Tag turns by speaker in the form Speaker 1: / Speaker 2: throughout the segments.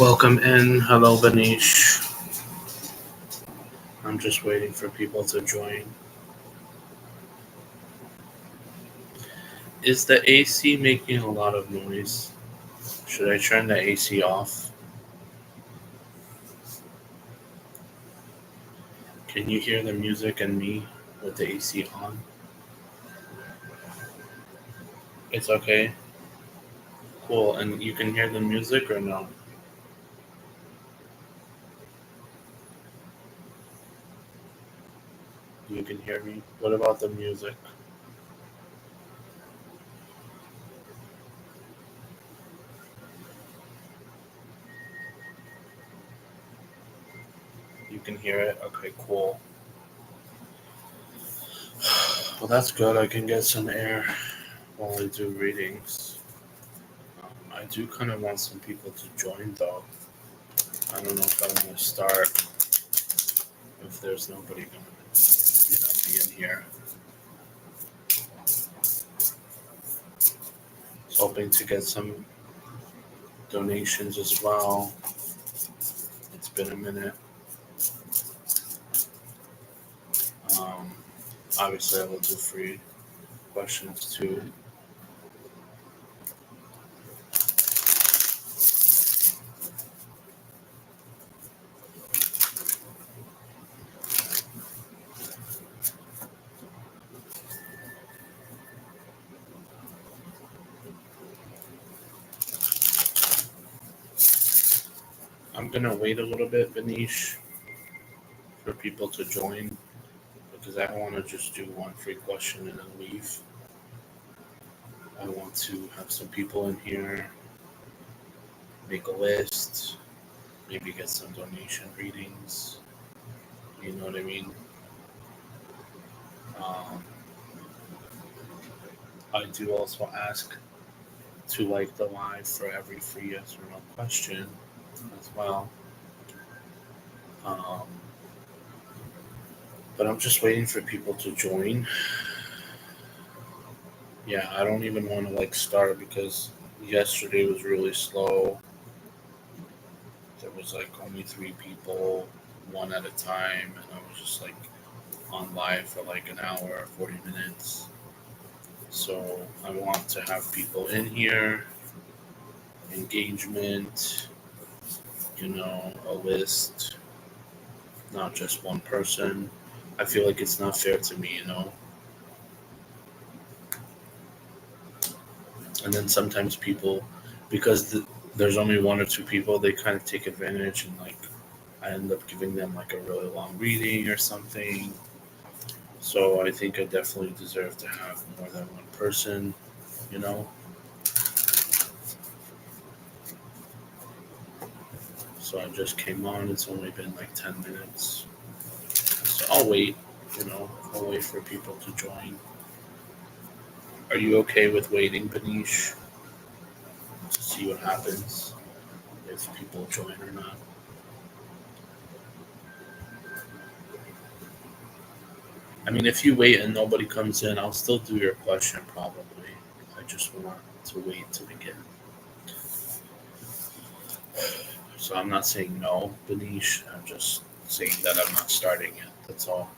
Speaker 1: Welcome in. Hello, Banish. I'm just waiting for people to join. Is the AC making a lot of noise? Should I turn the AC off? Can you hear the music and me with the AC on? It's okay. Cool. And you can hear the music or no? You can hear me. What about the music? You can hear it? Okay, cool. Well, that's good. I can get some air while I do readings. I do kind of want some people to join though. I don't know if I want to start if there's nobody gonna be in here. Hoping to get some donations as well. It's been a minute. Um, Obviously, I will do free questions too. I'm gonna wait a little bit, Banish, for people to join because I don't want to just do one free question and then leave. I want to have some people in here, make a list, maybe get some donation readings. You know what I mean? Um, I do also ask to like the live for every free yes or no question as well. Um, but I'm just waiting for people to join. Yeah, I don't even want to like start because yesterday was really slow. There was like only three people, one at a time, and I was just like on live for like an hour, 40 minutes. So I want to have people in here, engagement, a list, not just one person. I feel like it's not fair to me. And then sometimes people, because there's only one or two people, they kind of take advantage and like I end up giving them like a really long reading or something. So I think I definitely deserve to have more than one person, you know. So I just came on. It's only been like 10 minutes, so I'll wait. I'll wait for people to join. Are you okay with waiting, Banish, to see what happens if people join or not? I mean, if you wait and nobody comes in, I'll still do your question probably. I just want to wait to begin. So I'm not saying no, Banish. I'm just saying that I'm not starting yet. That's all.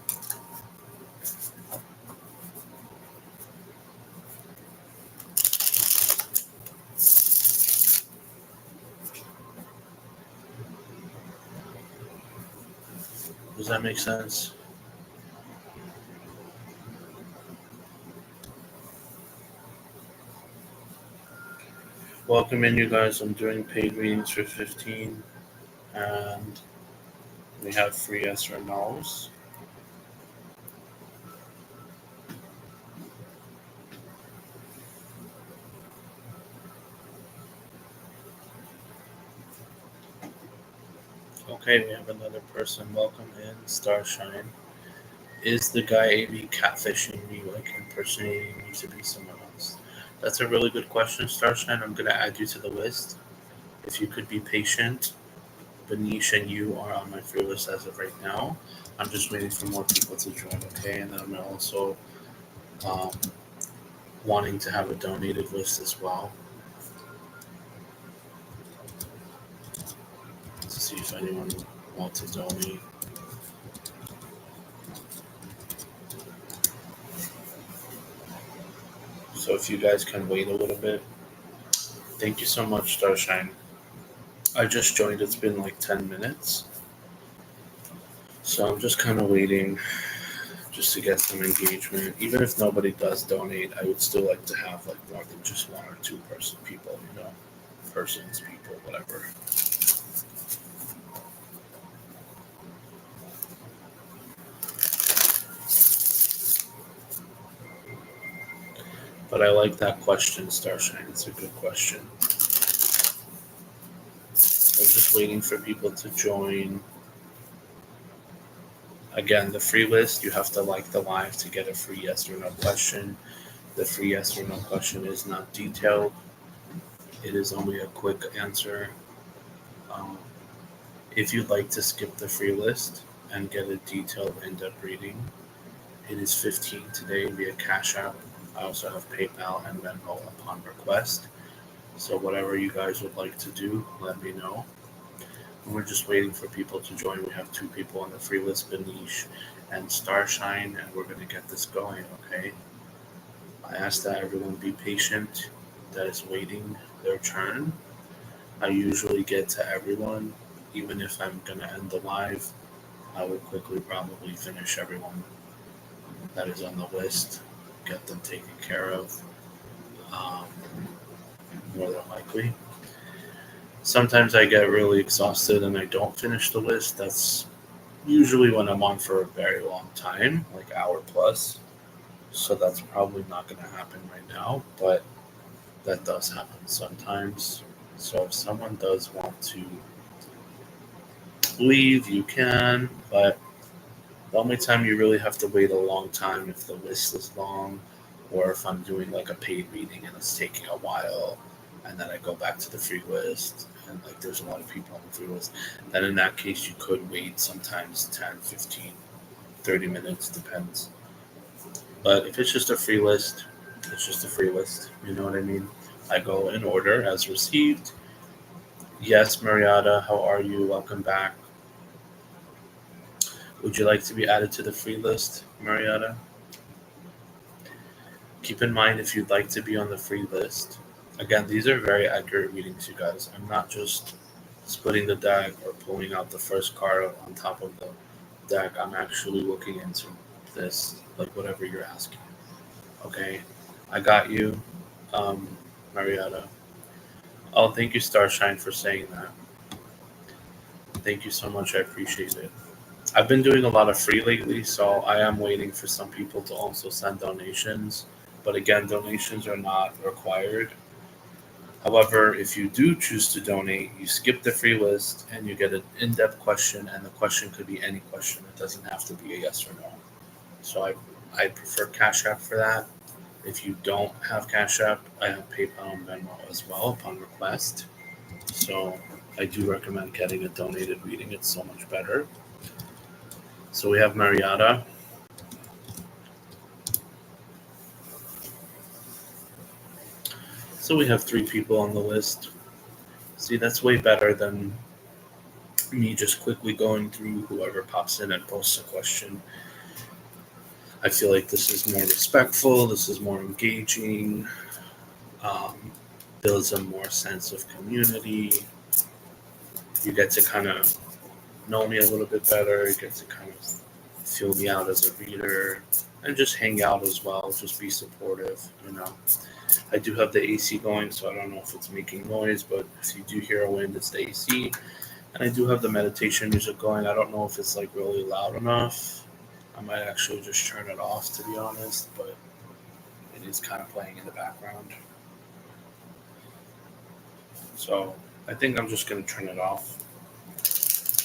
Speaker 1: Does that make sense? Welcome in, you guys. I'm doing paid readings for 15, and we have free yes or no's. Okay, we have another person. Welcome in, Starshine. Is the guy AB catfishing me, like impersonating me to be someone else? That's a really good question, Starshine. I'm gonna add you to the list. If you could be patient, Banish and you are on my free list as of right now. I'm just waiting for more people to join, okay? And then I'm also um, wanting to have a donated list as well. see if anyone wants to donate. So if you guys can wait a little bit. Thank you so much, Starshine. I just joined. It's been like 10 minutes. So I'm just kind of waiting just to get some engagement. Even if nobody does donate, I would still like to have like more than just one or two people, persons, people, whatever. But I like that question, Starshine. It's a good question. We're just waiting for people to join. Again, the free list, you have to like the live to get a free yes or no question. The free yes or no question is not detailed. It is only a quick answer. Um, if you'd like to skip the free list and get a detailed in-depth reading, it is $15 today via Cash App. I also have PayPal and Venmo upon request. So whatever you guys would like to do, let me know. And we're just waiting for people to join. We have 2 people on the free list, Benish and Starshine, and we're going to get this going, okay? I ask that everyone be patient that is waiting their turn. I usually get to everyone. Even if I'm going to end the live, I will quickly probably finish everyone that is on the list, get them taken care of, more than likely. Sometimes I get really exhausted and I don't finish the list. That's usually when I'm on for a very long time, like hour plus. So that's probably not going to happen right now, but that does happen sometimes. So if someone does want to leave, you can, but the only time you really have to wait a long time if the list is long, or if I'm doing like a paid reading and it's taking a while, and then I go back to the free list, and like there's a lot of people on the free list, then in that case you could wait sometimes 10, 15, 30 minutes, depends. But if it's just a free list, it's just a free list. You know what I mean? I go in order as received. Yes, Marietta, how are you? Welcome back. Would you like to be added to the free list, Marietta? Keep in mind if you'd like to be on the free list. Again, these are very accurate readings, you guys. I'm not just splitting the deck or pulling out the first card on top of the deck. I'm actually looking into this, like whatever you're asking. Okay, I got you, Marietta. Oh, thank you, Starshine, for saying that. Thank you so much. I appreciate it. I've been doing a lot of free lately, so I am waiting for some people to also send donations. But again, donations are not required. However, if you do choose to donate, you skip the free list and you get an in-depth question, and the question could be any question. It doesn't have to be a yes or no. So I prefer Cash App for that. If you don't have Cash App, I have PayPal and Venmo as well upon request. So I do recommend getting a donated reading. It's so much better. So we have Marietta. So we have 3 people on the list. See, that's way better than me just quickly going through whoever pops in and posts a question. I feel like this is more respectful, this is more engaging, builds a more sense of community. You get to kind of know me a little bit better, you get to kind of feel me out as a reader, and just hang out as well, just be supportive. I do have the AC going, so I don't know if it's making noise, but if you do hear a wind, it's the AC. And I do have the meditation music going. I don't know if it's like really loud enough. I might actually just turn it off, to be honest, but it is kind of playing in the background. So I think I'm just going to turn it off,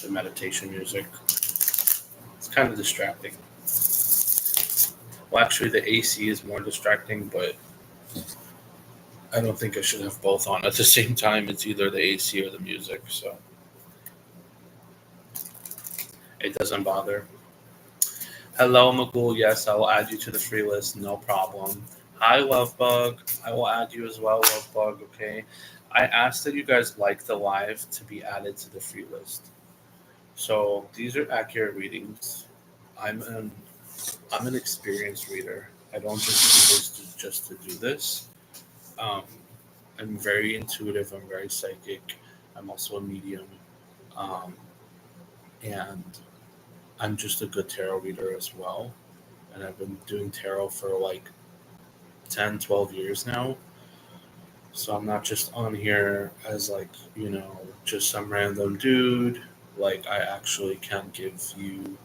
Speaker 1: the meditation music. It's kind of distracting. Well, actually, the AC is more distracting, but I don't think I should have both on at the same time. It's either the AC or the music, so it doesn't bother. Hello, Magul. Yes, I will add you to the free list. No problem. Hi, Lovebug. I will add you as well, Lovebug. Okay. I asked that you guys like the live to be added to the free list. So these are accurate readings. I'm an I'm an experienced reader. I don't just do this just to do this. Um, I'm very intuitive. I'm very psychic. I'm also a medium, um, and I'm just a good tarot reader as well. And I've been doing tarot for like 10, 12 years now. So I'm not just on here as like, just some random dude. Like I actually can give you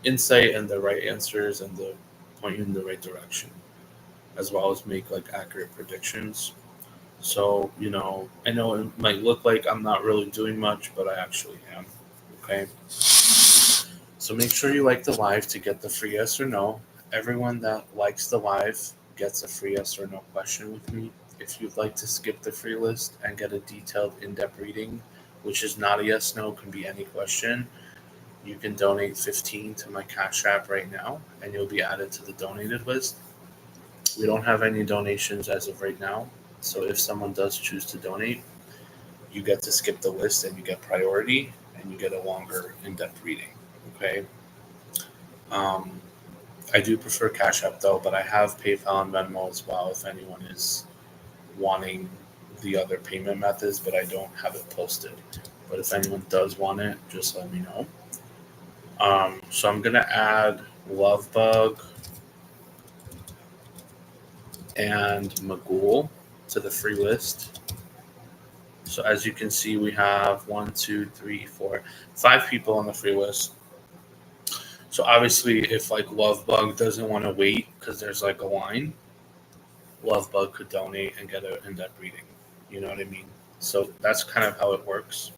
Speaker 1: insight and the right answers and the point you in the right direction, as well as make like accurate predictions. So, I know it might look like I'm not really doing much, but I actually am. Okay. So make sure you like the live to get the free yes or no. Everyone that likes the live gets a free yes or no question with me. If you'd like to skip the free list and get a detailed in depth reading, which is not a yes no, can be any question, you can donate 15 to my Cash App right now and you'll be added to the donated list. We don't have any donations as of right now. So if someone does choose to donate, you get to skip the list and you get priority and you get a longer in depth reading. Okay. Um, I do prefer Cash App though, but I have PayPal and Venmo as well if anyone is wanting the other payment methods, but I don't have it posted. But if anyone does want it, just let me know. So I'm gonna add Lovebug and Magul to the free list. So as you can see, we have 5 people on the free list. So obviously, if like Lovebug doesn't want to wait because there's like a line, Lovebug could donate and get an in-depth reading. You know what I mean? So that's kind of how it works.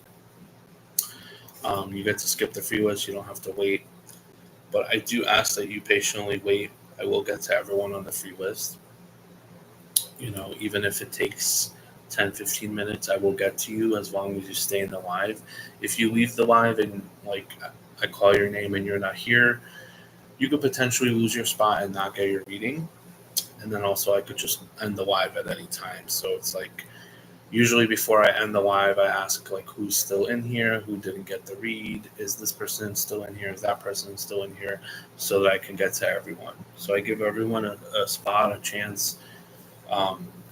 Speaker 1: You get to skip the free list. You don't have to wait. But I do ask that you patiently wait. I will get to everyone on the free list. Even if it takes 10, 15 minutes, I will get to you as long as you stay in the live. If you leave the live and like I call your name and you're not here, you could potentially lose your spot and not get your reading. And then also I could just end the live at any time. So it's like usually before I end the live, I ask like who's still in here, who didn't get the read, is this person still in here, is that person still in here, so that I can get to everyone. So I give everyone a spot, a chance.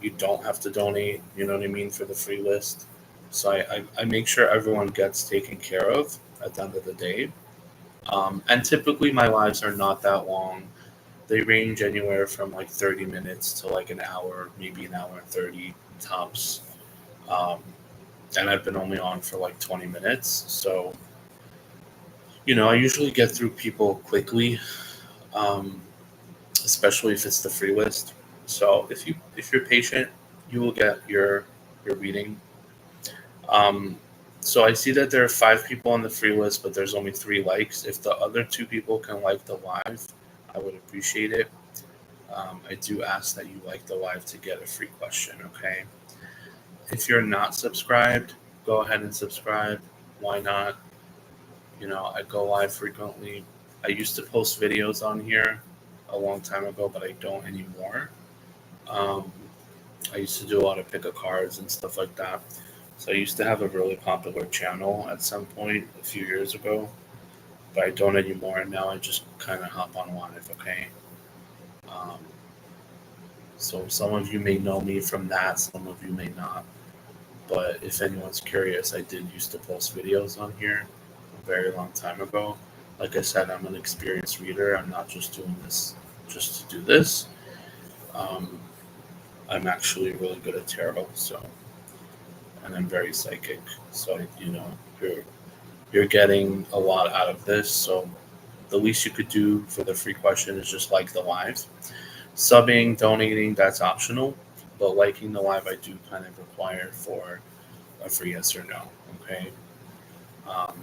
Speaker 1: You don't have to donate, you know what I mean, for the free list. So I make sure everyone gets taken care of at the end of the day. And typically my lives are not that long. They range anywhere from like 30 minutes to like an hour, maybe an hour and 30 tops. Um, and I've been only on for like 20 minutes. So, I usually get through people quickly, um, especially if it's the free list. So if you're patient, you will get your reading. Um, so I see that there are 5 people on the free list, but there's only 3 likes. If the other 2 people can like the live, I would appreciate it. I do ask that you like the live to get a free question, okay? If you're not subscribed, go ahead and subscribe. Why not? I go live frequently. I used to post videos on here a long time ago, but I don't anymore. Um, I used to do a lot of pick a cards and stuff like that. So I used to have a really popular channel at some point a few years ago, but I don't anymore. And now I just kind of hop on live, okay? Um, so some of you may know me from that, some of you may not. But if anyone's curious, I did used to post videos on here a very long time ago. Like I said, I'm an experienced reader. I'm not just doing this just to do this. Um, I'm actually really good at tarot, and I'm very psychic. So you're getting a lot out of this. So the least you could do for the free question is just like the live. Subbing, donating, that's optional, but liking the live I do kind of require for a free yes or no. Okay. Um,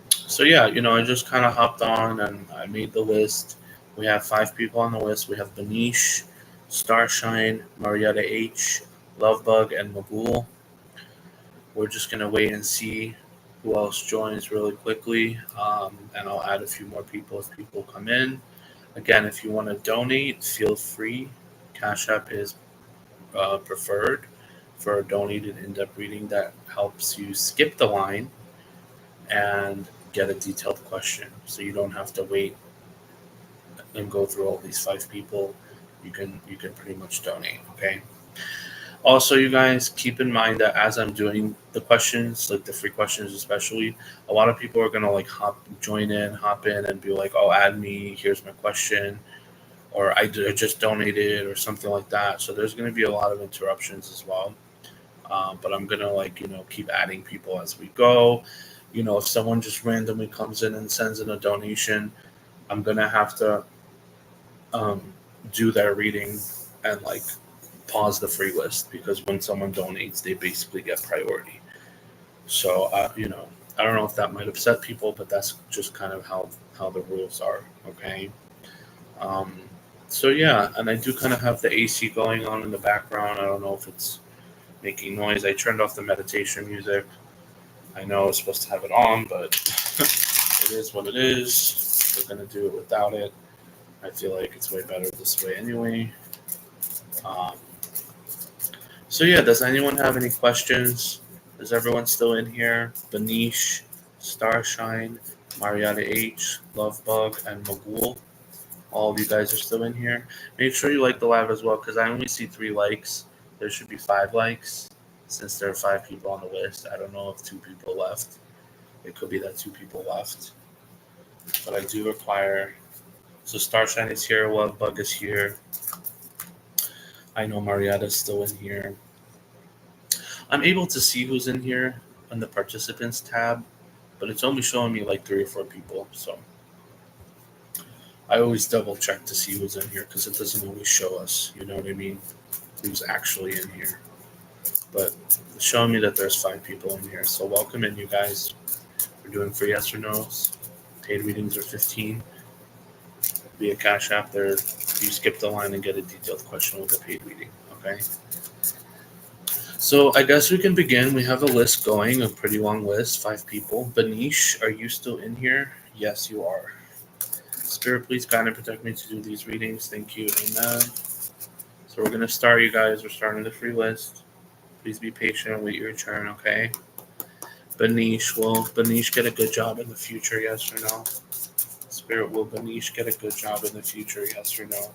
Speaker 1: so yeah, I just kind of hopped on and I made the list. We have 5 people on the list. We have Benish, Starshine, Marietta H, Lovebug, and Magul. We're just gonna wait and see who else joins really quickly, and I'll add a few more people as people come in. Again, if you want to donate, feel free. Cash App is preferred for a donated in-depth reading that helps you skip the line and get a detailed question. So you don't have to wait and go through all these 5 people. You can pretty much donate. Okay. Also, you guys keep in mind that as I'm doing the questions, like the free questions especially, a lot of people are gonna like hop in and be like, "Oh, add me. Here's my question," or I just donated," or something like that. So there's gonna be a lot of interruptions as well. But I'm gonna keep adding people as we go. If someone just randomly comes in and sends in a donation, I'm gonna have to um, do their reading and like pause the free list because when someone donates, they basically get priority. So I don't know if that might upset people, but that's just kind of how the rules are. Okay. Um, so yeah, and I do kind of have the AC going on in the background. I don't know if it's making noise. I turned off the meditation music. I know I was supposed to have it on, but it is what it is. We're gonna do it without it. I feel like it's way better this way anyway. Um, so yeah, does anyone have any questions? Is everyone still in here? Banish, Starshine, Marietta H, Lovebug, and Magul. All of you guys are still in here. Make sure you like the live as well because I only see 3 likes. There should be 5 likes since there are 5 people on the list. I don't know if 2 people left. It could be that 2 people left. But I do require. So Starshine is here. Lovebug is here. I know Marietta's still in here. I'm able to see who's in here on the participants tab, but it's only showing me like 3 or 4 people. So I always double check to see who's in here because it doesn't always show us. You know what I mean? Who's actually in here? But it's showing me that there's 5 people in here. So welcome in, you guys. We're doing free yes or no's. Paid readings are 15 via Cash App. There, you skip the line and get a detailed question with a paid reading. Okay. So I guess we can begin. We have a list going, a pretty long list, 5 people. Banish, are you still in here? Yes, you are. Spirit, please guide and protect me to do these readings. Thank you. Amen. So we're going to start, you guys. We're starting the free list. Please be patient and wait your turn, okay? Banish, will Banish get a good job in the future, yes or no? Spirit, will Banish get a good job in the future, yes or no?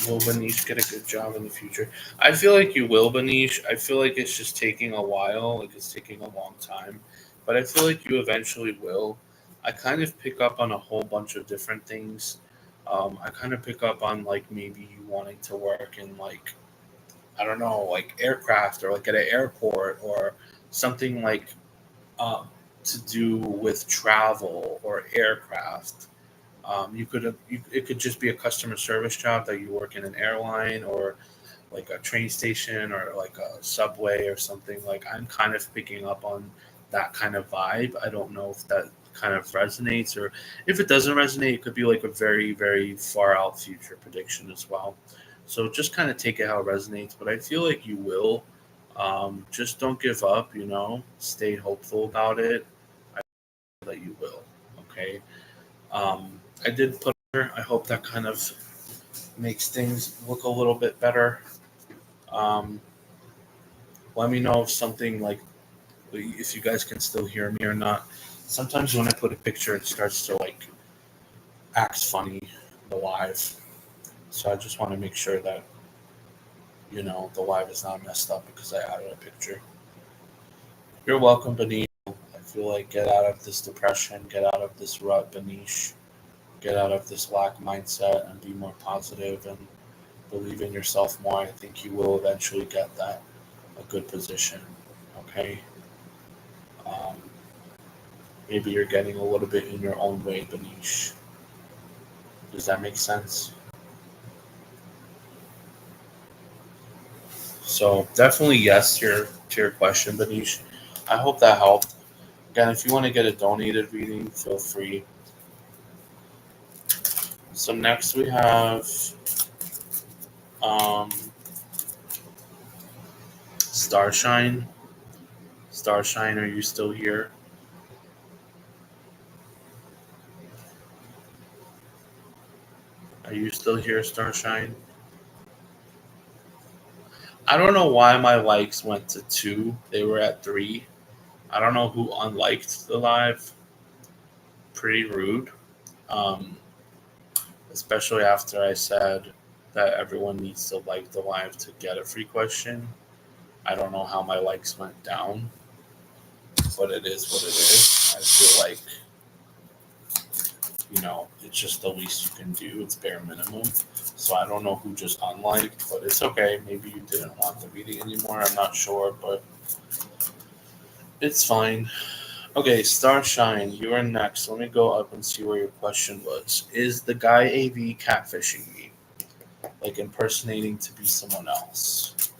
Speaker 1: Will Banish get a good job in the future? I feel like you will, Banish. I feel like it's just taking a while, like it's taking a long time. But I feel like you eventually will. I kind of pick up on a whole bunch of different things. I kind of pick up on like maybe you wanting to work in like I don't know, like aircraft or like at an airport or something like um, to do with travel or aircraft. It could just be a customer service job that you work in an airline or like a train station or like a subway or something. Like I'm kind of picking up on that kind of vibe. I don't know if that kind of resonates or if it doesn't resonate, it could be like a very, very far out future prediction as well. So just kind of take it how it resonates, but I feel like you will. Just don't give up, stay hopeful about it. I feel that you will. Okay. I did put her. I hope that kind of makes things look a little bit better. Um, Let me know if something like if you guys can still hear me or not. Sometimes when I put a picture, it starts to like act funny the live. So I just want to make sure that the live is not messed up because I added a picture. You're welcome, Benish. I feel like get out of this depression, get out of this rut, Benish. Get out of this lack mindset and be more positive and believe in yourself more. I think you will eventually get a good position. Okay. Um, Maybe you're getting a little bit in your own way, Benish. Does that make sense? So definitely yes to your question, Benish. I hope that helped. Again, if you want to get a donated reading, feel free. So next we have um, Starshine. Starshine, are you still here? Are you still here, Starshine? I don't know why my likes went to 2. They were at 3. I don't know who unliked the live. Pretty rude. Um, Especially after I said that everyone needs to like the live to get a free question. I don't know how my likes went down, but it is what it is. I feel like, it's just the least you can do. It's bare minimum. So I don't know who just unliked, but it's okay. Maybe you didn't want the reading anymore. I'm not sure, but it's fine. Okay, Starshine, you are next. Let me go up and see where your question was. Is the guy AV catfishing me? Like impersonating to be someone else?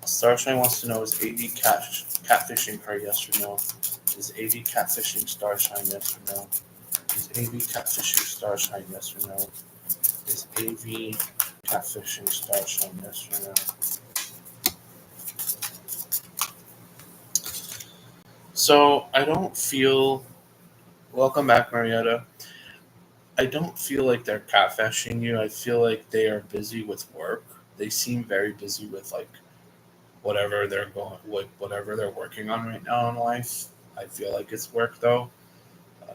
Speaker 1: Starshine wants to know, is AV catfishing her, yes or no? Is AV catfishing Starshine, yes or no? Is AV catfishing Starshine, yes or no? Is AV catfishing Starshine, yes or no? So I don't feel. Welcome back, Marietta. I don't feel like they're catfishing you. I feel like they are busy with work. They seem very busy with like whatever they're working on right now in life. I feel like it's work though.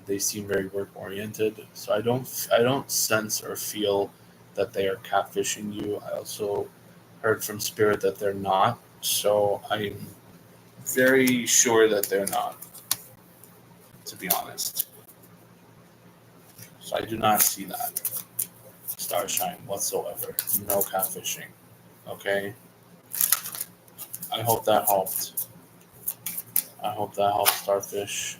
Speaker 1: They seem very work oriented, so I don't sense or feel that they are catfishing you. I also heard from Spirit that they're not, so I'm very sure that they're not. To be honest, so I do not see that Starshine whatsoever. No catfishing. Okay, I hope that helped. I hope that helped, Starfish.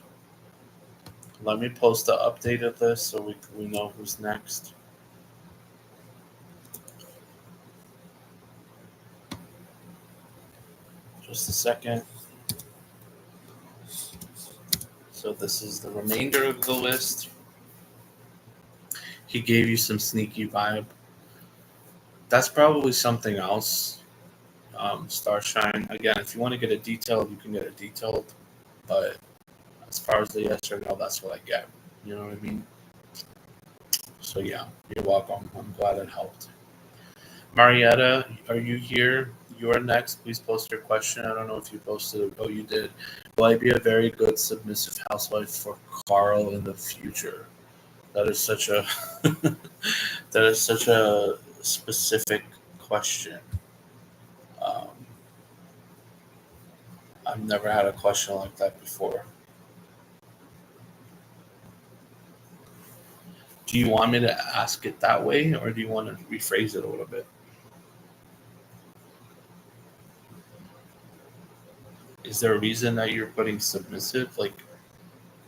Speaker 1: Let me post the updated list so we know who's next. Just a second. So this is the remainder of the list. He gave you some sneaky vibe. That's probably something else. Starshine. Again, if you want to get it detailed, you can get it detailed. But as far as the yes or no, that's what I get. You know what I mean? So yeah, you're welcome. I'm glad it helped. Marietta, are you here? You are next. Please post your question. I don't know if you posted it. Oh, you did. Will I be a very good submissive housewife for Carl in the future? That is such a that is such a specific question. Um, I've never had a question like that before. Do you want me to ask it that way, or do you want to rephrase it a little bit? Is there a reason that you're putting submissive? Like,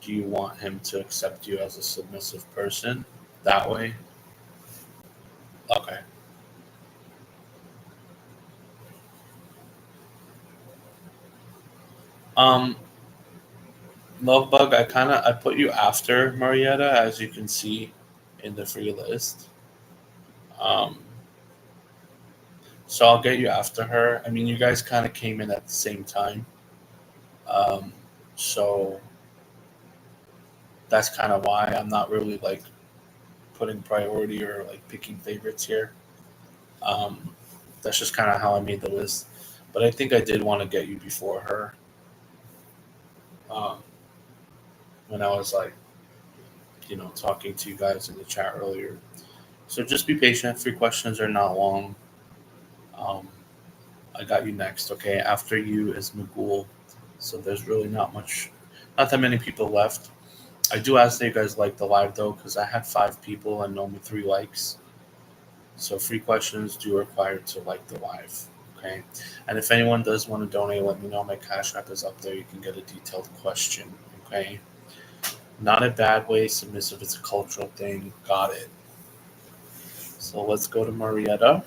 Speaker 1: do you want him to accept you as a submissive person that way? Okay. Um, Lovebug, I put you after Marietta, as you can see in the free list. Um, so I'll get you after her. I mean, you guys kind of came in at the same time. Um, so that's kind of why I'm not really like putting priority or like picking favorites here. Um, that's just kind of how I made the list. But I think I did want to get you before her um, when I was like, talking to you guys in the chat earlier. So just be patient. 3 questions are not long. Um, I got you next. Okay, after you is Magul. So there's really not that many people left. I do ask that you guys like the live though, because I had 5 people and only 3 likes. So 3 questions do require to like the live. Okay, and if anyone does want to donate, let me know. My Cash App is up there. You can get a detailed question. Okay, not a bad way. Submissive. It's a cultural thing. Got it. So let's go to Marietta.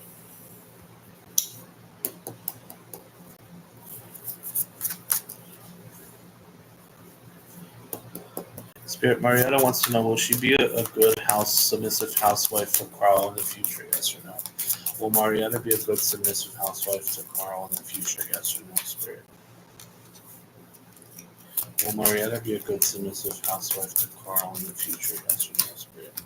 Speaker 1: Spirit Marietta wants to know, will she be a good submissive housewife for Carl in the future? Yes or no? Will Marietta be a good submissive housewife to Carl in the future? Yes or no, Spirit? Will Marietta be a good submissive housewife to Carl in the future? Yes or no, Spirit?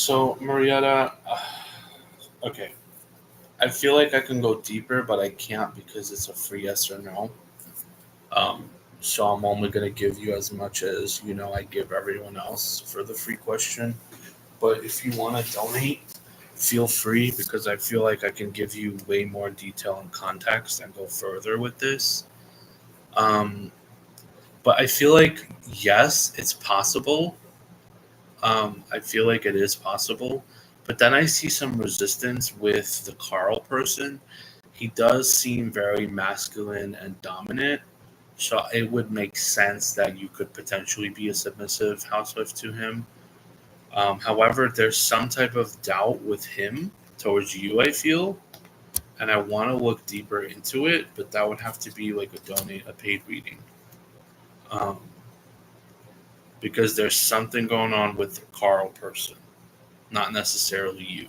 Speaker 1: So, Marietta, okay. I feel like I can go deeper, but I can't because it's a free yes or no. Um, so I'm only going to give you as much as, I give everyone else for the free question. But if you want to donate, feel free because I feel like I can give you way more detail and context and go further with this. Um, but I feel like, yes, it's possible. I feel like it is possible. But then I see some resistance with the Carl person. He does seem very masculine and dominant. So it would make sense that you could potentially be a submissive housewife to him. However, there's some type of doubt with him towards you, I feel, and I want to look deeper into it, but that would have to be like a paid reading, um, because there's something going on with the Carl person, not necessarily you.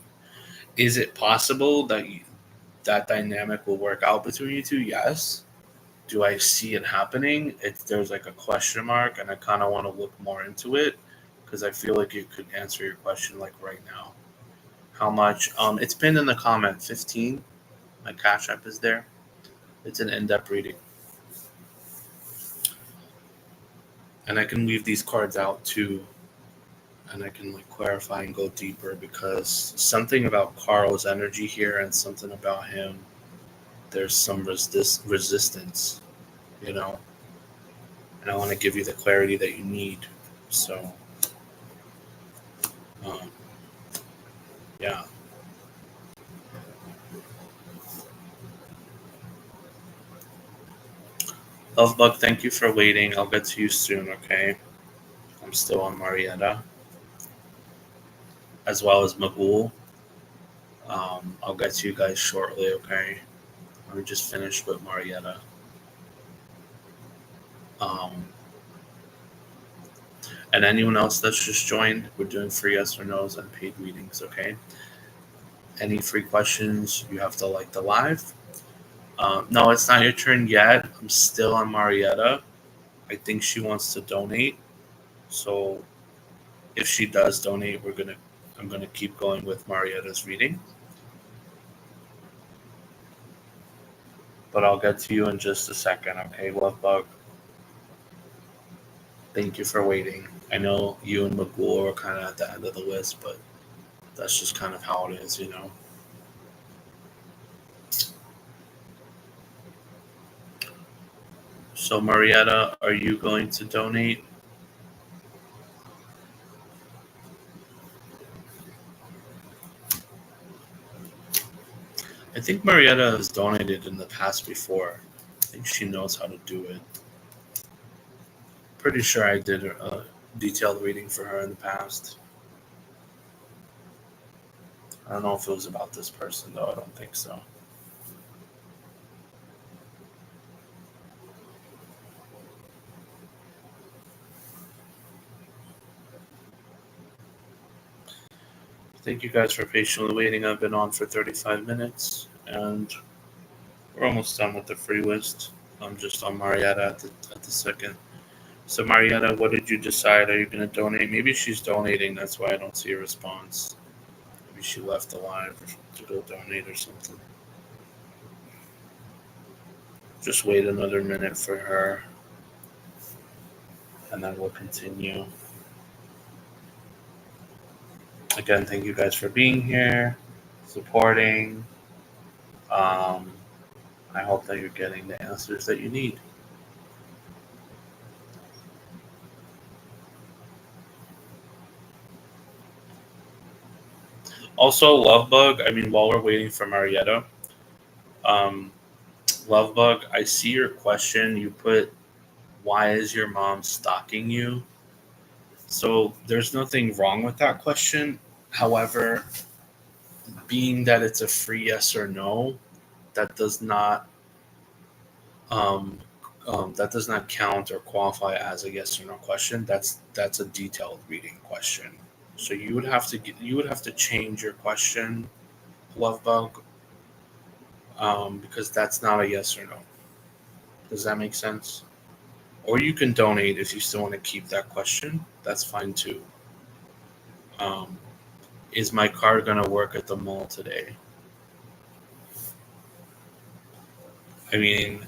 Speaker 1: Is it possible that that dynamic will work out between you two? Yes. Do I see it happening? There's like a question mark, and I kind of want to look more into it because I feel like it could answer your question like right now. How much? It's pinned in the comment. 15. My cash app is there. It's an in-depth reading, and I can leave these cards out too, and I can like clarify and go deeper because something about Carl's energy here and something about him. There's some resistance, you know, and I want to give you the clarity that you need. So, um, yeah. Lovebug, thank you for waiting. I'll get to you soon, okay? I'm still on Marietta, as well as Magul. I'll get to you guys shortly, okay? Let me just finish with Marietta. Um, and anyone else that's just joined, we're doing free yes or no's and paid readings, okay? Any free questions, you have to like the live. No, it's not your turn yet. I'm still on Marietta. I think she wants to donate. So if she does donate, I'm gonna keep going with Marietta's reading. But I'll get to you in just a second, okay, Lovebug? Thank you for waiting. I know you and Magul are kind of at the end of the list, but that's just kind of how it is, you know? So, Marietta, are you going to donate? I think Marietta has donated in the past before. I think she knows how to do it. Pretty sure I did a detailed reading for her in the past. I don't know if it was about this person, though. I don't think so. Thank you guys for patiently waiting. I've been on for 35 minutes, and we're almost done with the free list. I'm just on Marietta at the second. So, Marietta, what did you decide? Are you going to donate? Maybe she's donating. That's why I don't see a response. Maybe she left the live to go donate or something. Just wait another minute for her, and then we'll continue. Again, thank you guys for being here, supporting. Um, I hope that you're getting the answers that you need. Also, Lovebug, I mean, while we're waiting for Marietta, um, Lovebug, I see your question. You put, why is your mom stalking you? So there's nothing wrong with that question. However, being that it's a free yes or no, that does not um, that does not count or qualify as a yes or no question. That's a detailed reading question. So you would have to change your question, Lovebug, because that's not a yes or no. Does that make sense? Or you can donate if you still want to keep that question. That's fine too. Um, Is my car going to work at the mall today? I mean,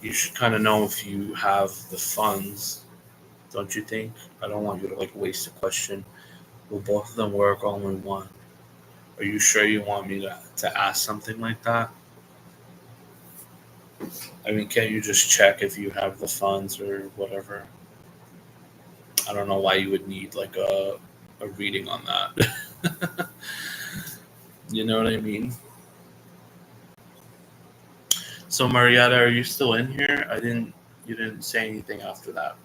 Speaker 1: you should kind of know if you have the funds, don't you think? I don't want you to like waste a question. Will both of them work all in one? Are you sure you want me to ask something like that? I mean, can't you just check if you have the funds or whatever? I don't know why you would need like a reading on that. You know what I mean? So Marietta, are you still in here? You didn't say anything after that.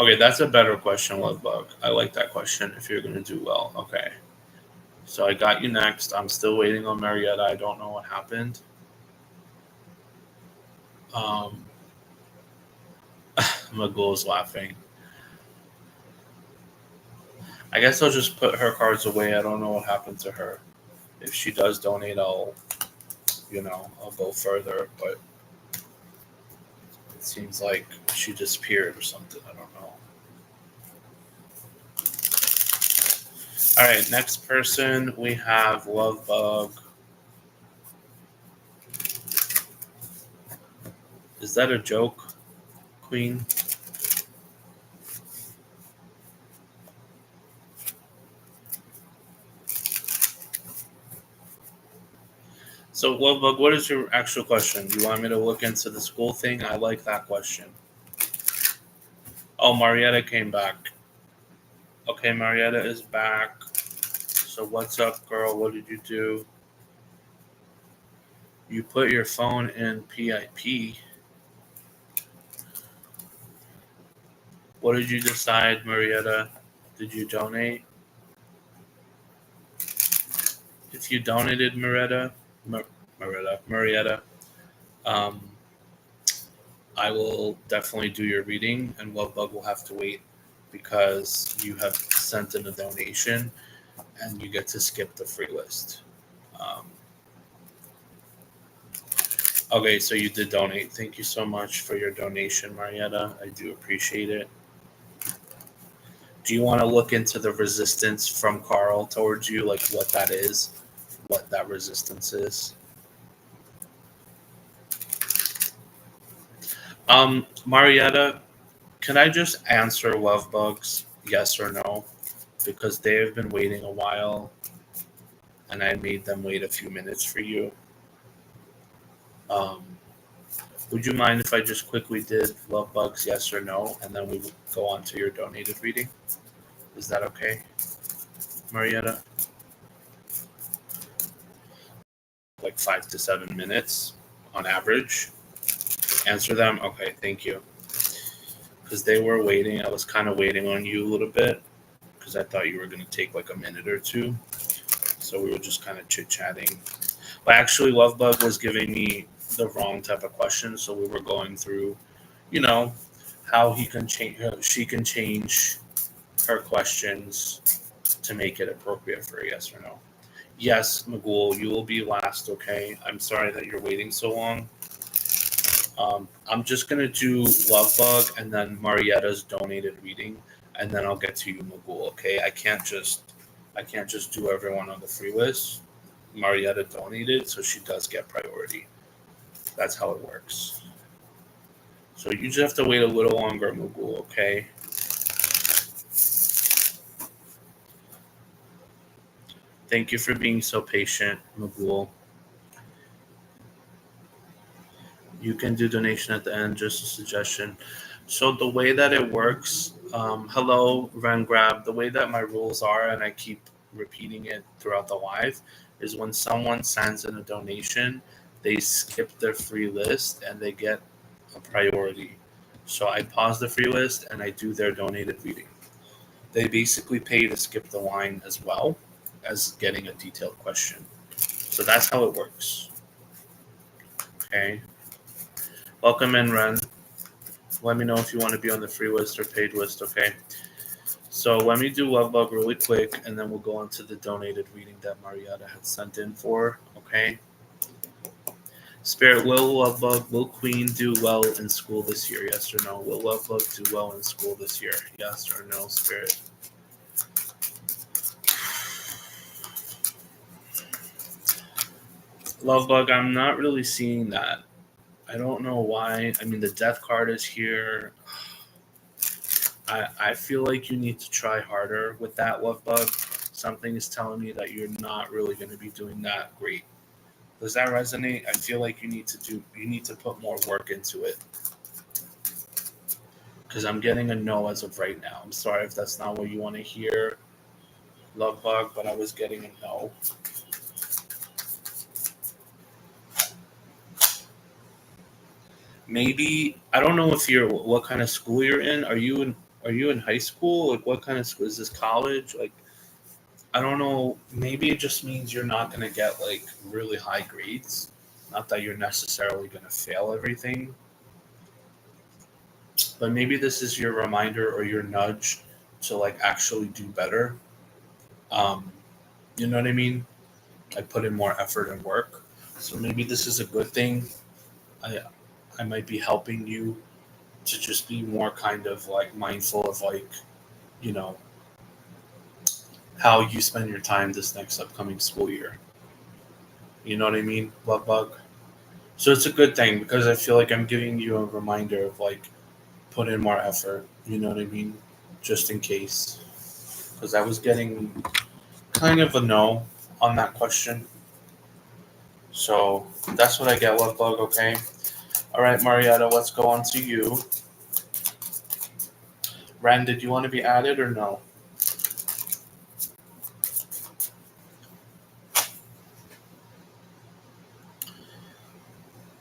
Speaker 1: Okay, that's a better question, Lovebug. I like that question if you're gonna do well. Okay. So I got you next. I'm still waiting on Marietta. I don't know what happened. Um Magul's laughing. I guess I'll just put her cards away. I don't know what happened to her. If she does donate, I'll go further, but it seems like she disappeared or something. I don't know. All right, next person we have Lovebug. Is that a joke, Queen? So, Lovebug, what is your actual question? Do you want me to look into the school thing? I like that question. Oh, Marietta came back. Okay, Marietta is back. So, what's up, girl? What did you do? You put your phone in PIP. What did you decide, Marietta? Did you donate? If you donated, Marietta, um, I will definitely do your reading, and Lovebug will have to wait because you have sent in a donation, and you get to skip the free list. Um, okay, so you did donate. Thank you so much for your donation, Marietta. I do appreciate it. Do you want to look into the resistance from Carl towards you, like what that is, what that resistance is? Marietta, can I just answer Lovebug's yes or no? Because they have been waiting a while, and I made them wait a few minutes for you. Um, would you mind if I just quickly did Lovebug's yes or no, and then we go on to your donated reading? Is that okay, Marietta? Like 5 to 7 minutes on average. Answer them. Okay, thank you. Because they were waiting. I was kind of waiting on you a little bit because I thought you were going to take like a minute or two. So we were just kind of chit chatting. But actually, Lovebug was giving me the wrong type of questions. So we were going through, you know, how he can change, she can change her questions to make it appropriate for a yes or no. Yes, Magul, you will be last, okay? I'm sorry that you're waiting so long. I'm just gonna do Lovebug and then Marietta's donated reading, and then I'll get to you, Magul. Okay? I can't just do everyone on the free list. Marietta donated, so she does get priority. That's how it works. So you just have to wait a little longer, Magul. Okay? Thank you for being so patient, Magul. You can do donation at the end, just a suggestion. So the way that it works, hello, Ren Grab. The way that my rules are, and I keep repeating it throughout the live, is when someone sends in a donation, they skip their free list and they get a priority. So I pause the free list and I do their donated reading. They basically pay to skip the line as well as getting a detailed question. So that's how it works. Okay. Welcome in, Ren. Let me know if you want to be on the free list or paid list, okay? So let me do Lovebug really quick, and then we'll go on to the donated reading that Marietta had sent in for, okay? Spirit, will Lovebug, will Queen do well in school this year? Yes or no? Will Lovebug do well in school this year? Yes or no, Spirit? Lovebug, I'm not really seeing that. I don't know why. I mean, the death card is here. I feel like you need to try harder with that, Lovebug. Something is telling me that you're not really going to be doing that great. Does that resonate? I feel like you need to put more work into it. Because I'm getting a no as of right now. I'm sorry if that's not what you want to hear, Lovebug, but I was getting a no. Maybe I don't know if you're what kind of school you're in. Are you in high school? Like what kind of school is this, college? Like I don't know. Maybe it just means you're not gonna get like really high grades. Not that you're necessarily gonna fail everything, but maybe this is your reminder or your nudge to like actually do better. Um, you know what I mean? Like put in more effort and work. So maybe this is a good thing. I I might be helping you to just be more kind of like mindful of like, you know, how you spend your time this next upcoming school year. You know what I mean, Love Bug? So it's a good thing because I feel like I'm giving you a reminder of like put in more effort. You know what I mean? Just in case. Because I was getting kind of a no on that question. So that's what I get, Love Bug, okay? All right, Marietta, let's go on to you. Ren, did you want to be added or no?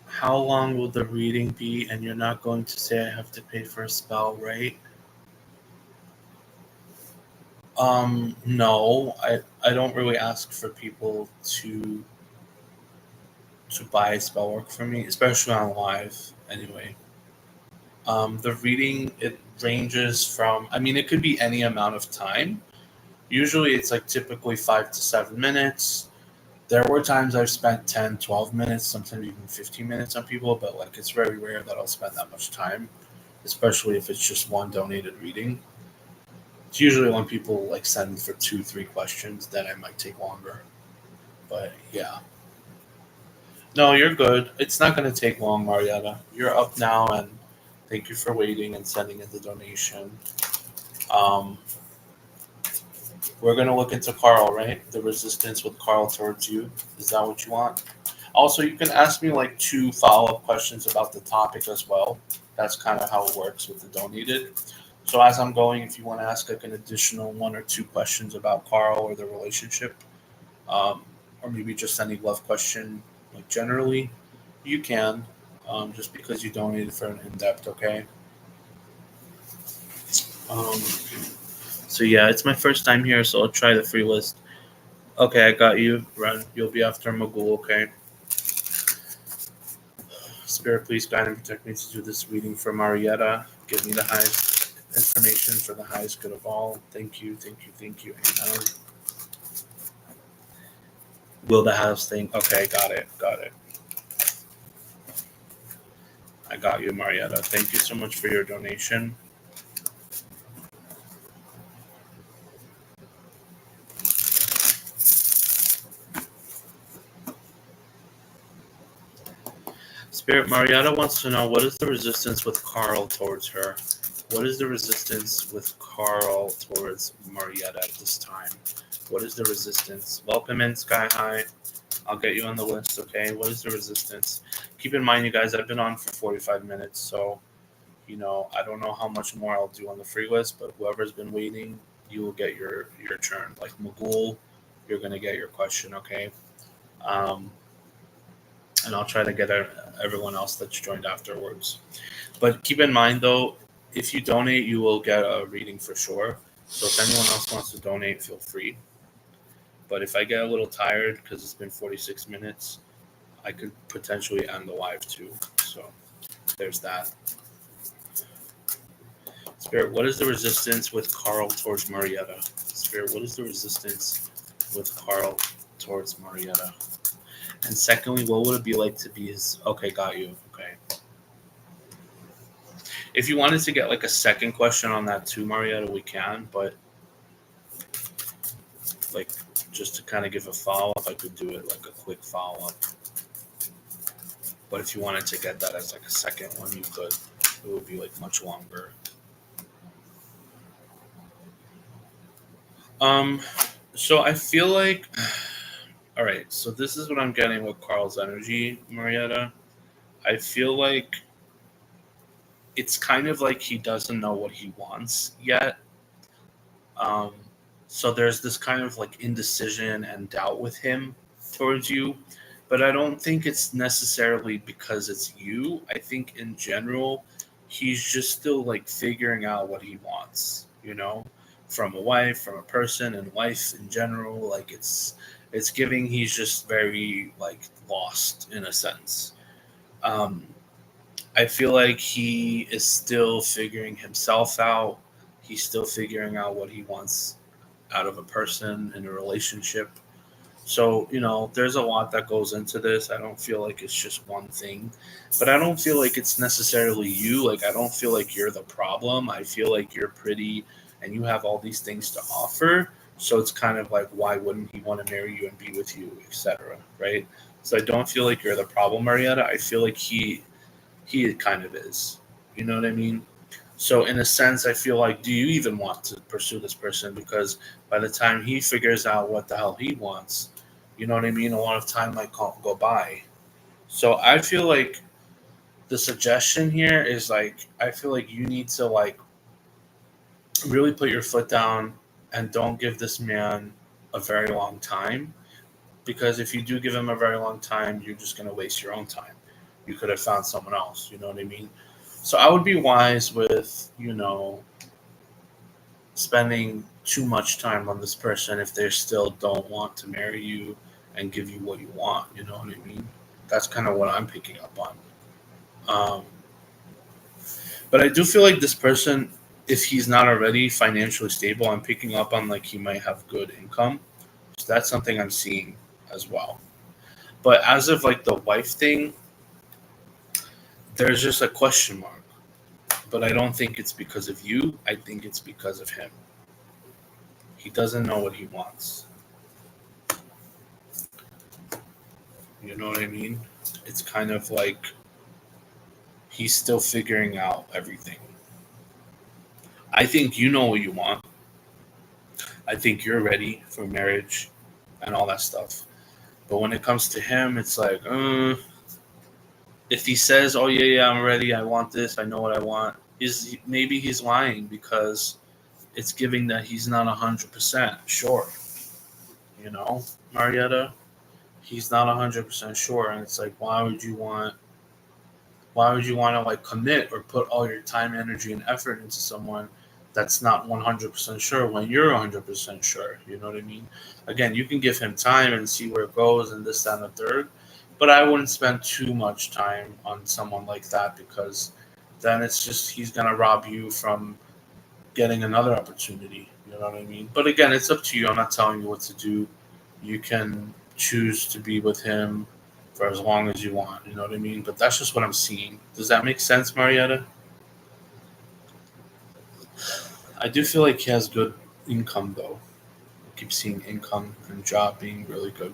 Speaker 1: How long will the reading be? And you're not going to say I have to pay for a spell, right? No, I don't really ask for people to buy spell work from me, especially on live. Anyway, the reading it ranges from. I mean, it could be any amount of time. Usually, it's like typically 5 to 7 minutes. There were times I've spent 10, 12 minutes, sometimes even 15 minutes on people, but like it's very rare that I'll spend that much time, especially if it's just one donated reading. It's usually when people like send for two, three questions, then I might take longer. But yeah. No, you're good. It's not going to take long, Marietta. You're up now, and thank you for waiting and sending in the donation. Um, we're going to look into Carl, right? The resistance with Carl towards you. Is that what you want? Also, you can ask me like two follow up questions about the topic as well. That's kind of how it works with the donated. So as I'm going, if you want to ask like an additional one or two questions about Carl or the relationship, um, or maybe just any love question, like generally, you can. Just because you donated for an in depth, okay? Um, so yeah, it's my first time here, so I'll try the free list. Okay, I got you. Run. You'll be after Magoo, okay? Spirit, please guide and protect me to do this reading for Marietta. Give me the highest information for the highest good of all. Thank you, thank you, thank you. Amen. Will the house thing? Okay, got it, got it. I got you, Marietta. Thank you so much for your donation. Spirit, Marietta wants to know what is the resistance with Carl towards her? What is the resistance with Carl towards Marietta at this time? What is the resistance? Welcome in, Sky High. I'll get you on the list, okay? What is the resistance? Keep in mind, you guys, I've been on for 45 minutes, so, I don't know how much more I'll do on the free list, but whoever's been waiting, you will get your turn. Like Magul, you're going to get your question, okay? Um, and I'll try to get everyone else that's joined afterwards. But keep in mind, though, if you donate, you will get a reading for sure. So if anyone else wants to donate, feel free. But if I get a little tired because it's been 46 minutes, I could potentially end the live too. So there's that. Spirit, what is the resistance with Carl towards Marietta? Spirit, what is the resistance with Carl towards Marietta? And secondly, what would it be like to be his? Okay, got you. Okay. If you wanted to get like a second question on that too, Marietta, we can. But like, just to kind of give a follow up, I could do it like a quick follow up. But if you wanted to get that as like a second one, you could. It would be like much longer. Um, so I feel like, all right. So this is what I'm getting with Carl's energy, Marietta. I feel like it's kind of like he doesn't know what he wants yet. Um, so there's this kind of like indecision and doubt with him towards you. But I don't think it's necessarily because it's you. I think in general, he's just still like figuring out what he wants, from a wife, from a person, and life in general. Like it's giving he's just very like lost in a sense. Um, I feel like he is still figuring himself out. He's still figuring out what he wants out of a person in a relationship. So, there's a lot that goes into this. I don't feel like it's just one thing, but I don't feel like it's necessarily you. Like, I don't feel like you're the problem. I feel like you're pretty and you have all these things to offer. So it's kind of like, why wouldn't he want to marry you and be with you, etc. Right? So I don't feel like you're the problem, Marietta. I feel like he kind of is. You know what I mean? So in a sense, I feel like, do you even want to pursue this person? Because by the time he figures out what the hell he wants, you know what I mean? A lot of time might go by. So I feel like the suggestion here is like, I feel like you need to like really put your foot down and don't give this man a very long time. Because if you do give him a very long time, you're just going to waste your own time. You could have found someone else. You know what I mean? So I would be wise with, spending too much time on this person if they still don't want to marry you and give you what you want. You know what I mean? That's kind of what I'm picking up on. Um, but I do feel like this person, if he's not already financially stable, I'm picking up on like he might have good income. So that's something I'm seeing as well. But as of like the wife thing, there's just a question mark. But I don't think it's because of you. I think it's because of him. He doesn't know what he wants. You know what I mean? It's kind of like he's still figuring out everything. I think you know what you want. I think you're ready for marriage and all that stuff. But when it comes to him, it's like, if he says, "Oh yeah, I'm ready. I want this. I know what I want," is maybe he's lying because it's giving that he's not 100% sure. Marietta, he's not 100% sure, and it's like, why would you want to like commit or put all your time, energy, and effort into someone that's not 100% sure when you're 100% sure? You know what I mean? Again, you can give him time and see where it goes and this, that, and the third, but I wouldn't spend too much time on someone like that because then it's just he's gonna rob you from getting another opportunity. You know what I mean? But again, it's up to you. I'm not telling you what to do. You can choose to be with him for as long as you want. You know what I mean? But that's just what I'm seeing. Does that make sense, Marietta? I do feel like he has good income, though. I keep seeing income and job being really good.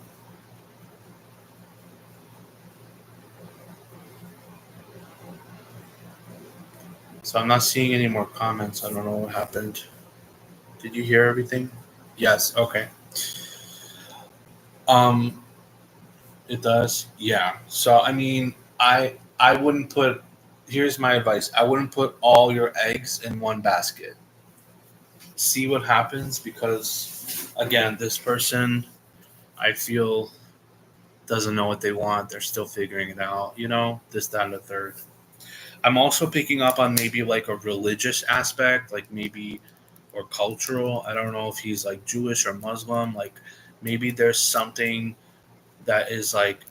Speaker 1: So I'm not seeing any more comments. I don't know what happened. Did you hear everything? Yes. Okay. Um, it does. Yeah. So I mean, I wouldn't put. Here's my advice. I wouldn't put all your eggs in one basket. See what happens because again, this person I feel doesn't know what they want. They're still figuring it out. This, that, and the third. I'm also picking up on maybe like a religious aspect, like maybe or cultural. I don't know if he's like Jewish or Muslim. Like maybe there's something that is like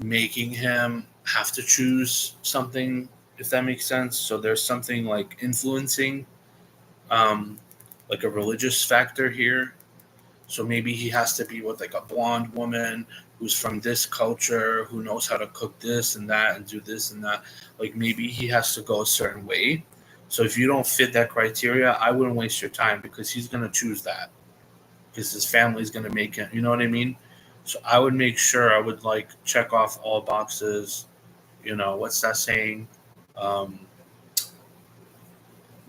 Speaker 1: making him have to choose something, if that makes sense. So there's something like influencing, um, like a religious factor here. So maybe he has to be with like a blonde woman who's from this culture, who knows how to cook this and that and do this and that. Like maybe he has to go a certain way. So if you don't fit that criteria, I wouldn't waste your time because he's gonna choose that because his family's gonna make him. You know what I mean? So I would make sure I would like check off all boxes. You know what's that saying? Um,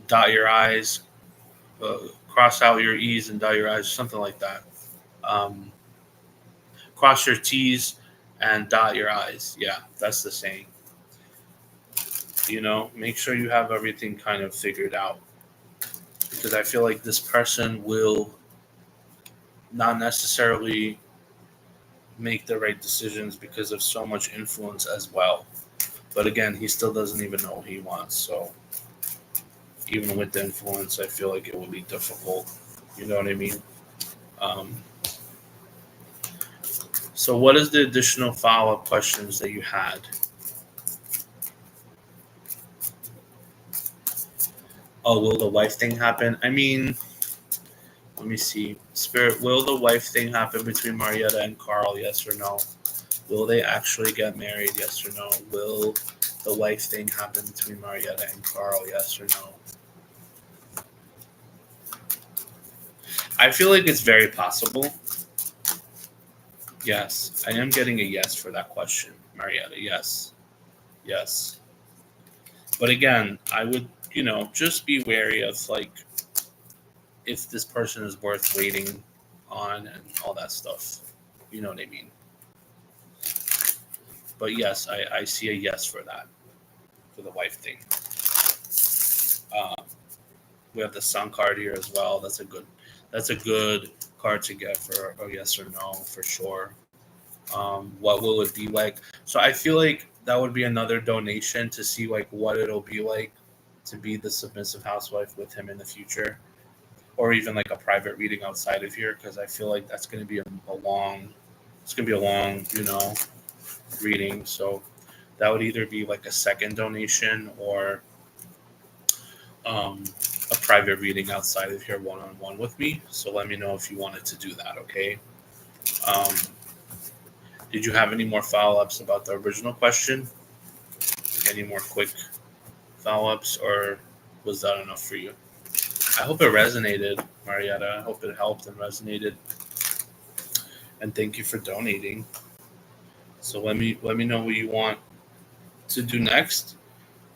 Speaker 1: dot your I's, cross out your E's and dot your I's, something like that. Um, cross your T's and dot your I's. Yeah, that's the saying. Make sure you have everything kind of figured out because I feel like this person will not necessarily make the right decisions because of so much influence as well. But again, he still doesn't even know what he wants. So even with the influence, I feel like it will be difficult. You know what I mean? Um, so what is the additional follow-up questions that you had? Oh, will the wife thing happen? I mean, let me see. Spirit, will the wife thing happen between Marietta and Carl? Yes or no? Will they actually get married? Yes or no? Will the wife thing happen between Marietta and Carl? Yes or no? I feel like it's very possible. Yes, I am getting a yes for that question, Marietta. Yes. Yes. But again, I would, just be wary of like if this person is worth waiting on and all that stuff. You know what I mean? But yes, I see a yes for that, for the wife thing. Um, we have the sun card here as well. That's a good card to get for a yes or no for sure. What will it be like? So I feel like that would be another donation to see like what it'll be like to be the submissive housewife with him in the future, or even like a private reading outside of here because I feel like that's going to be a long, it's going to be a long, reading. So that would either be like a second donation or um, a private reading outside of here one on one with me. So let me know if you wanted to do that. Okay. Um, did you have any more follow ups about the original question? Any more quick follow ups, or was that enough for you? I hope it resonated, Marietta. I hope it helped and resonated. And thank you for donating. So let me know what you want to do next.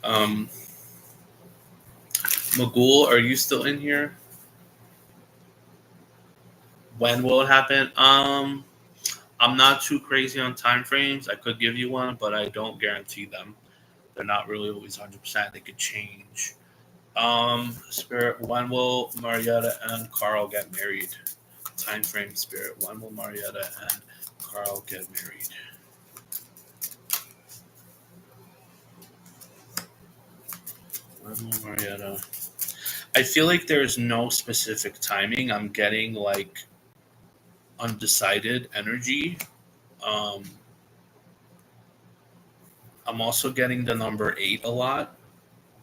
Speaker 1: Um, Magul, are you still in here? When will it happen? I'm not too crazy on time frames. I could give you one, but I don't guarantee them. They're not really always 100%. They could change. Spirit, when will Marietta and Carl get married? Time frame, Spirit. When will Marietta and Carl get married? When will Marietta? I feel like there's no specific timing. I'm getting like undecided energy. Um, I'm also getting the number 8 a lot.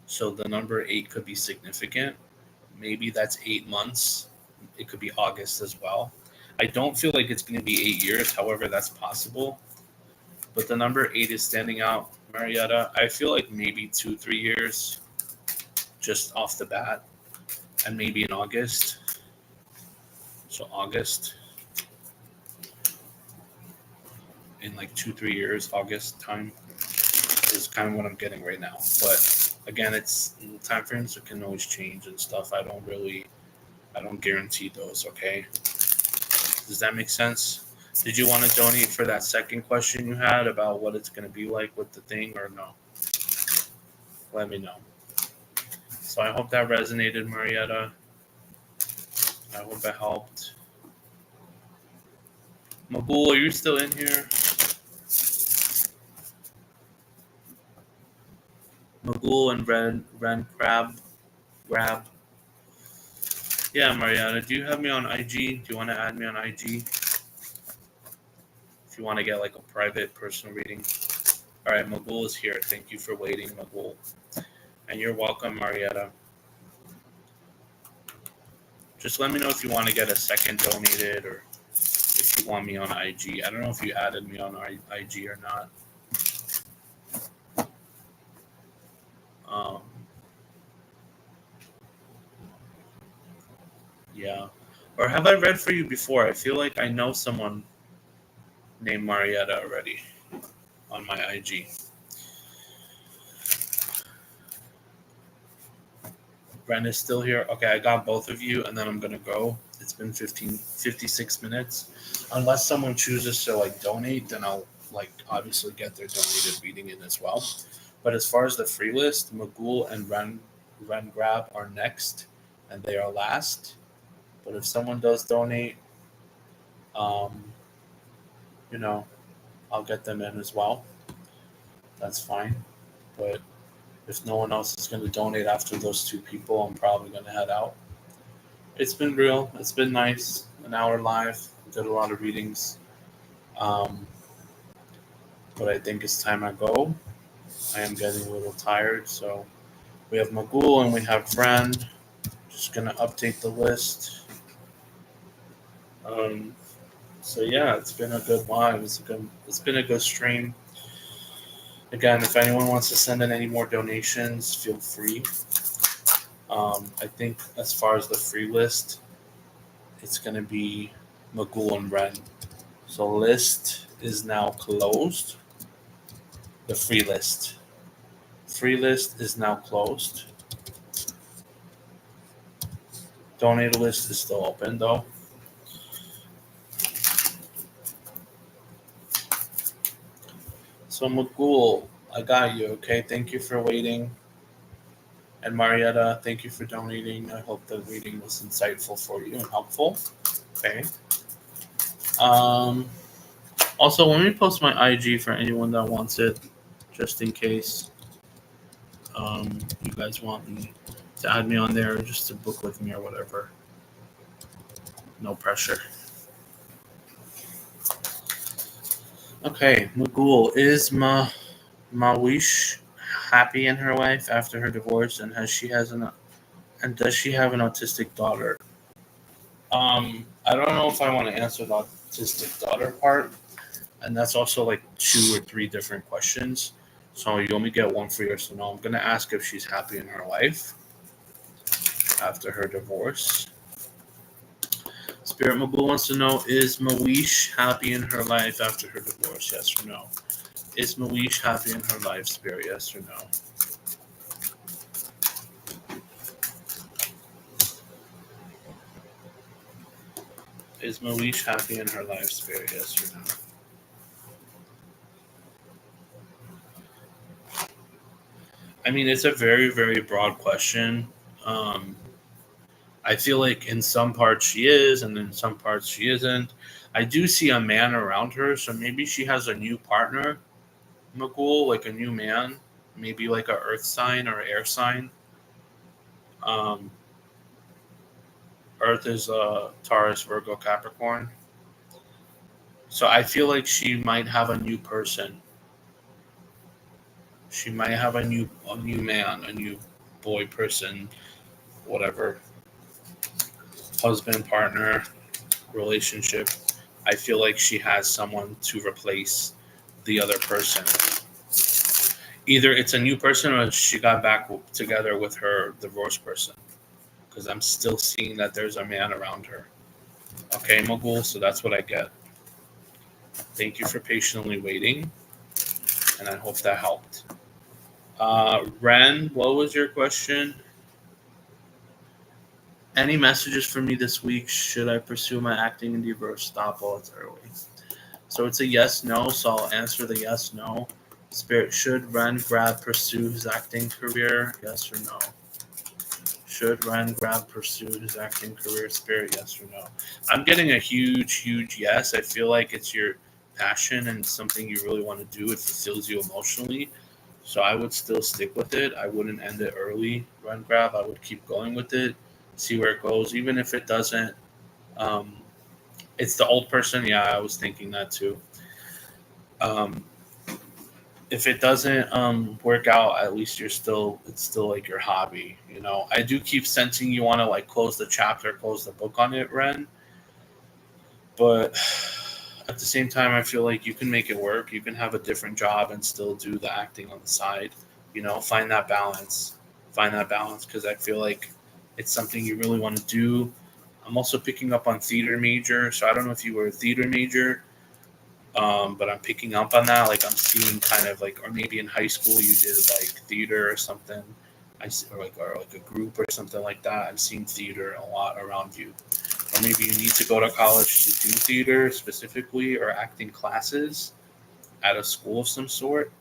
Speaker 1: So the number 8 could be significant. Maybe that's 8 months. It could be August as well. I don't feel like it's going to be 8 years. However, that's possible. But the number 8 is standing out, Marietta. I feel like maybe 2, 3 years just off the bat. And maybe in August. So August. In like 2, 3 years, August time is kind of what I'm getting right now. But again, it's time frames that can always change and stuff. I don't guarantee those. Okay, does that make sense? Did you want to donate for that second question you had about what it's going to be like with the thing or no? Let me know. So I hope that resonated, Marietta. I hope it helped. Magul, are you still in here? Magul and Ren Grab. Yeah, Mariana, do you have me on IG? Do you want to add me on IG? If you want to get like a private personal reading. All right, Magul is here. Thank you for waiting, Magul. And you're welcome, Marietta. Just let me know if you want to get a second donated or if if you want me on IG. I don't know if you added me on IG or not. Um, yeah. Or have I read for you before? I feel like I know someone named Marietta already on my IG. Bren is still here. Okay, I got both of you, and then I'm gonna go. It's been 56 minutes. Unless someone chooses to like donate, then I'll like obviously get their donated reading in as well. But as far as the free list, Magul and Ren Grab are next, and they are last. But if someone does donate, um, you know, I'll get them in as well. That's fine. But if no one else is going to donate after those two people, I'm probably going to head out. It's been real. It's been nice. An hour live. Did a lot of readings. Um, but I think it's time I go. I am getting a little tired. So we have Magul and we have Friend. Just going to update the list. Um, so yeah, it's been a good live. It's been a good stream. Again, if anyone wants to send in any more donations, feel free. I think as far as the free list, it's going to be Magul and Ren. So list is now closed. The free list. Free list is now closed. Donate list is still open though. So Magul, I got you. Okay, thank you for waiting. And Marietta, thank you for donating. I hope the reading was insightful for you and helpful. Okay. Um, Also, let me post my IG for anyone that wants it, just in case you guys want me to add me on there or just to book with me or whatever. No pressure. Okay, Magul, is Mawish happy in her life after her divorce, and does she have an autistic daughter? I don't know if I want to answer the autistic daughter part, and that's also like 2 or 3 different questions. So you only get one for yes or no. I'm gonna ask if she's happy in her life after her divorce. Spirit Magul wants to know: is Mawish happy in her life after her divorce? Yes or no? Is Mawish happy in her life, Spirit? Yes or no? Is Mawish happy in her life, Spirit? Yes or no? I mean, it's a very, very broad question. Um, I feel like in some parts she is, and in some parts she isn't. I do see a man around her, so maybe she has a new partner, Magul, like a new man, maybe like a earth sign or air sign. Um, Earth is Taurus, Virgo, Capricorn. So I feel like she might have a new person. She might have a new man, a new boy person, whatever, husband, partner, relationship. I feel like she has someone to replace the other person. Either it's a new person or she got back together with her divorced person. Because I'm still seeing that there's a man around her. Okay, Mogul, so that's what I get. Thank you for patiently waiting, and I hope that helped. Ren, what was your question? Any messages for me this week? Should I pursue my acting endeavor or stop while it's early? So it's a yes, no. So I'll answer the yes, no. Spirit, should Ren Grab pursue his acting career? Yes or no? Should Ren Grab pursue his acting career? Spirit, yes or no? I'm getting a huge, huge yes. I feel like it's your passion and something you really want to do. It fulfills you emotionally. So I would still stick with it. I wouldn't end it early, Ren Grab. I would keep going with it, see where it goes. Even if it doesn't, um, it's the old person. Yeah, I was thinking that too. Um, if it doesn't work out, at least it's still like your hobby. I do keep sensing you want to like close the chapter, close the book on it, Ren. But at the same time, I feel like you can make it work. You can have a different job and still do the acting on the side. Find that balance. Find that balance because I feel like it's something you really want to do. I'm also picking up on theater major, so I don't know if you were a theater major, but I'm picking up on that. Like I'm seeing kind of like, or maybe in high school you did like theater or something. Or like a group or something like that. I'm seeing theater a lot around you. Or maybe you need to go to college to do theater specifically or acting classes at a school of some sort.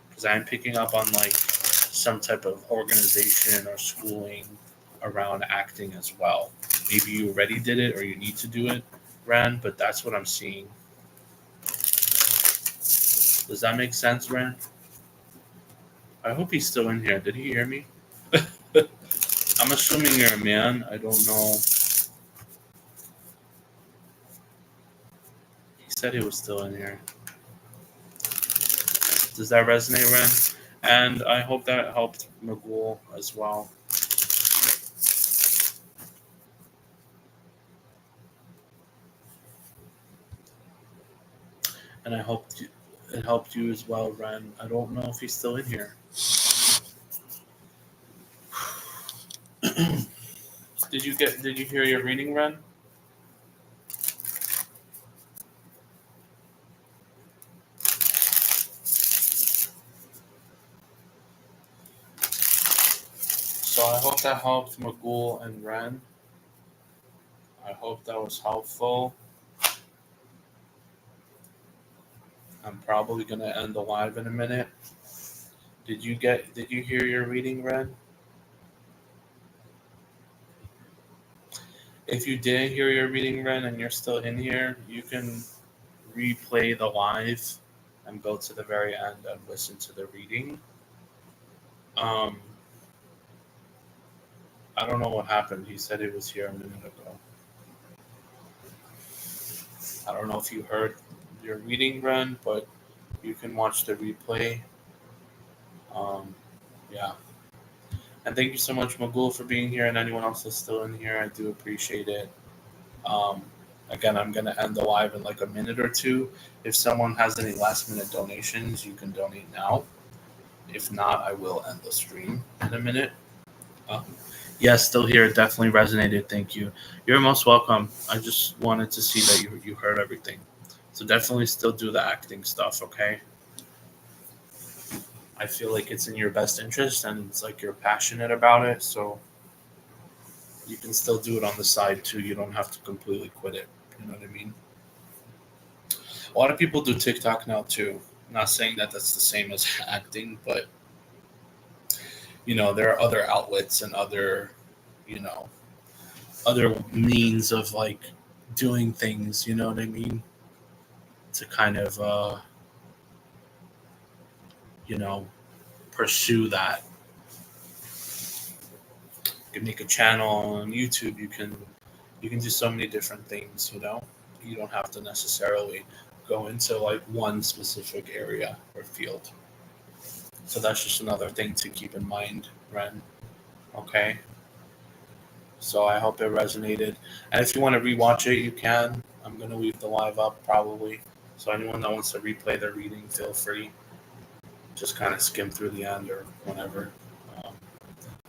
Speaker 1: Because I'm picking up on like some type of organization or schooling around acting as well. Maybe you already did it or you need to do it, Ren, but that's what I'm seeing. Does that make sense, Ren? I hope he's still in here. Did he hear me? I'm assuming you're a man. I don't know. He said he was still in here. Does that resonate, Ren? And I hope that helped Magul as well. And I hope it helped you as well, Ren. I don't know if he's still in here. Did you hear your reading, Ren? So I hope that helped Magul and Ren. I hope that was helpful. I'm probably gonna end the live in a minute. Did you hear your reading, Ren? If you didn't hear your reading, Ren, and you're still in here, you can replay the live and go to the very end and listen to the reading. I don't know what happened. He said he was here a minute ago. I don't know if you heard your reading, Ren, but you can watch the replay. Yeah. And thank you so much, Magul, for being here, and anyone else that's still in here. I do appreciate it. Um, Again, I'm going to end the live in like a minute or two. If someone has any last minute donations, you can donate now. If not, I will end the stream in a minute. Yes, still here. It definitely resonated. Thank you. You're most welcome. I just wanted to see that you heard everything. So definitely still do the acting stuff, okay? I feel like it's in your best interest and it's like you're passionate about it. So you can still do it on the side too. You don't have to completely quit it. You know what I mean? A lot of people do TikTok now too. I'm not saying that that's the same as acting, but there are other outlets and you know, other means of like doing things. You know what I mean? To kind of you know pursue that. You can make a channel on YouTube. You can do so many different things. You don't have to necessarily go into like one specific area or field. So that's just another thing to keep in mind, Ren. Okay. So I hope it resonated. And if you want to rewatch it, you can. I'm gonna leave the live up probably. So anyone that wants to replay their reading, feel free. Just kind of skim through the end or whatever. Um,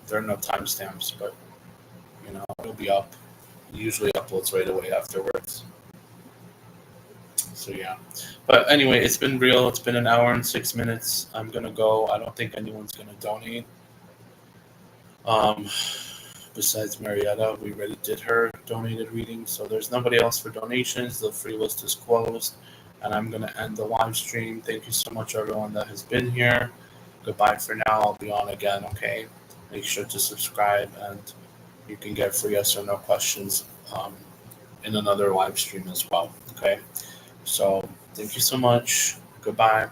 Speaker 1: there are no timestamps, but it'll be up. It usually uploads right away afterwards. So yeah. But anyway, it's been real. It's been an hour and 6 minutes. I'm gonna go. I don't think anyone's gonna donate. Besides Marietta, we already did her donated reading, so there's nobody else for donations. The free list is closed, and I'm gonna end the live stream. Thank you so much, everyone that has been here. Goodbye for now. I'll be on again. Okay. Make sure to subscribe, and you can get free yes or no questions in another live stream as well. Okay. So thank you so much. Goodbye.